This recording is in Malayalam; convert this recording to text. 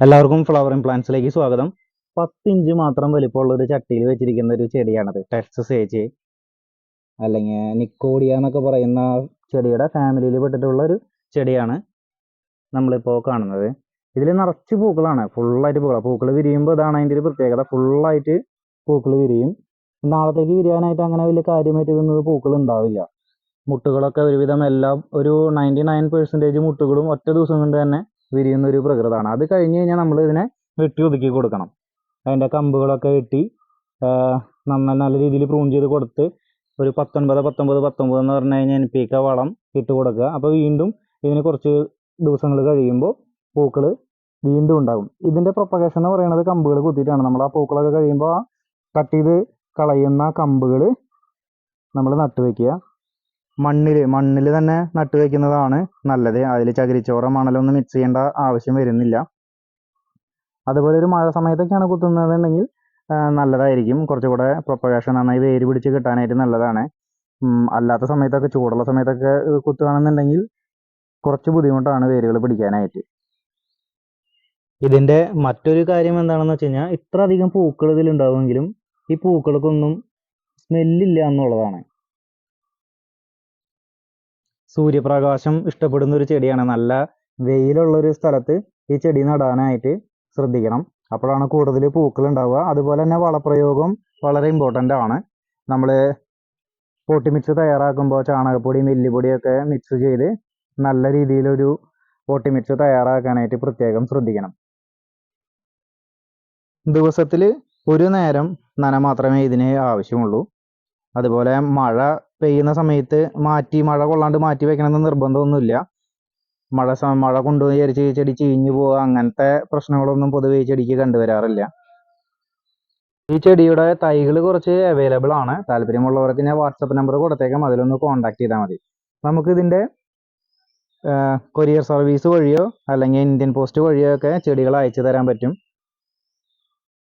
എല്ലാവർക്കും ഫ്ലവർ ആൻഡ് പ്ലാന്റ്സിലേക്ക് സ്വാഗതം. 10 ഇഞ്ച് മാത്രം വലിപ്പമുള്ള ഒരു ചട്ടിയിൽ വെച്ചിരിക്കുന്ന ഒരു ചെടിയാണത്. ടെക്സസ് ഏജ് അല്ലെങ്കിൽ നിക്കോഡിയ എന്നൊക്കെ പറയുന്ന ചെടിയുടെ ഫാമിലിയിൽ പെട്ടിട്ടുള്ള ഒരു ചെടിയാണ് നമ്മളിപ്പോൾ കാണുന്നത്. ഇതിൽ നിറച്ച് പൂക്കളാണ്, ഫുള്ളായിട്ട് പൂക്കൾ വിരിയുമ്പോൾ ഇതാണ് അതിൻ്റെ ഒരു പ്രത്യേകത. ഫുള്ളായിട്ട് പൂക്കൾ വിരിയും. നാളത്തേക്ക് വിരിയാനായിട്ട് അങ്ങനെ വലിയ കാര്യമായിട്ട് ഇതൊന്നും പൂക്കൾ ഉണ്ടാവില്ല. മുട്ടുകളൊക്കെ ഒരുവിധം എല്ലാം ഒരു 99% മുട്ടുകളും ഒറ്റ ദിവസം കൊണ്ട് തന്നെ വിരിയുന്ന ഒരു പ്രകൃതമാണ്. അത് കഴിഞ്ഞ് കഴിഞ്ഞാൽ നമ്മൾ ഇതിനെ വെട്ടി ഒതുക്കി കൊടുക്കണം. അതിൻ്റെ കമ്പുകളൊക്കെ വെട്ടി നല്ല രീതിയിൽ പ്രൂൺ ചെയ്ത് കൊടുത്ത് ഒരു 19 19 19 എന്ന് പറഞ്ഞു കഴിഞ്ഞാൽ NPK വളം ഇട്ട് കൊടുക്കുക. അപ്പോൾ വീണ്ടും ഇതിന് കുറച്ച് ദിവസങ്ങൾ കഴിയുമ്പോൾ പൂക്കൾ വീണ്ടും ഉണ്ടാകും. ഇതിൻ്റെ പ്രൊപ്പഗേഷൻ എന്ന് പറയുന്നത് കമ്പുകൾ കുത്തിയിട്ടാണ്. നമ്മൾ ആ പൂക്കളൊക്കെ കഴിയുമ്പോൾ ആ കട്ട് ചെയ്ത് കളയുന്ന കമ്പുകൾ നമ്മൾ നട്ടുവെക്കുക. മണ്ണിൽ തന്നെ നട്ടു വെക്കുന്നതാണ് നല്ലത്. അതിൽ ചകിരിച്ചോറ് മണലൊന്നും മിക്സ് ചെയ്യേണ്ട ആവശ്യം വരുന്നില്ല. അതുപോലെ ഒരു മഴ സമയത്തൊക്കെയാണ് കുത്തുന്നതെന്നുണ്ടെങ്കിൽ നല്ലതായിരിക്കും. കുറച്ചുകൂടെ പ്രൊപ്പഗേഷൻ നന്നായി വേര് പിടിച്ച് കിട്ടാനായിട്ട് നല്ലതാണ്. അല്ലാത്ത സമയത്തൊക്കെ, ചൂടുള്ള സമയത്തൊക്കെ കുത്തുകയാണെന്നുണ്ടെങ്കിൽ കുറച്ച് ബുദ്ധിമുട്ടാണ് വേരുകൾ പിടിക്കാനായിട്ട്. ഇതിൻ്റെ മറ്റൊരു കാര്യം എന്താണെന്ന് വെച്ച് കഴിഞ്ഞാൽ, ഇത്ര അധികം പൂക്കൾ ഇതിലുണ്ടാവുമെങ്കിലും ഈ പൂക്കൾക്കൊന്നും സ്മെല്ലില്ല എന്നുള്ളതാണ്. സൂര്യപ്രകാശം ഇഷ്ടപ്പെടുന്ന ഒരു ചെടിയാണ്. നല്ല വെയിലുള്ളൊരു സ്ഥലത്ത് ഈ ചെടി നടാനായിട്ട് ശ്രദ്ധിക്കണം. അപ്പോഴാണ് കൂടുതൽ പൂക്കൾ ഉണ്ടാവുക. അതുപോലെ തന്നെ വളപ്രയോഗം വളരെ ഇമ്പോർട്ടൻ്റ് ആണ്. നമ്മൾ പോട്ടി മിക്സ് തയ്യാറാക്കുമ്പോൾ ചാണകപ്പൊടിയും എല്ലുപൊടിയൊക്കെ മിക്സ് ചെയ്ത് നല്ല രീതിയിലൊരു പോട്ടി മിക്സ് തയ്യാറാക്കാനായിട്ട് പ്രത്യേകം ശ്രദ്ധിക്കണം. ദിവസത്തിൽ ഒരു നേരം നന മാത്രമേ ഇതിന് ആവശ്യമുള്ളൂ. അതുപോലെ മഴ പെയ്യുന്ന സമയത്ത് മഴ കൊള്ളാണ്ട് മാറ്റി വെക്കണമെന്ന് നിർബന്ധമൊന്നുമില്ല. മഴ കൊണ്ടുപോയി വിചാരിച്ച് ചെടി ചീഞ്ഞു പോവുക അങ്ങനത്തെ പ്രശ്നങ്ങളൊന്നും പൊതുവെ ഈ ചെടിക്ക് കണ്ടുവരാറില്ല. ഈ ചെടിയുടെ തൈകൾ കുറച്ച് അവൈലബിൾ ആണ്. താല്പര്യമുള്ളവർക്ക് ഞാൻ വാട്സപ്പ് നമ്പർ കൊടുത്തേക്കാം, അതിലൊന്ന് കോൺടാക്ട് ചെയ്താൽ മതി. നമുക്കിതിൻ്റെ കൊറിയർ സർവീസ് വഴിയോ അല്ലെങ്കിൽ ഇന്ത്യൻ പോസ്റ്റ് വഴിയോ ഒക്കെ ചെടികൾ അയച്ചു തരാൻ പറ്റും.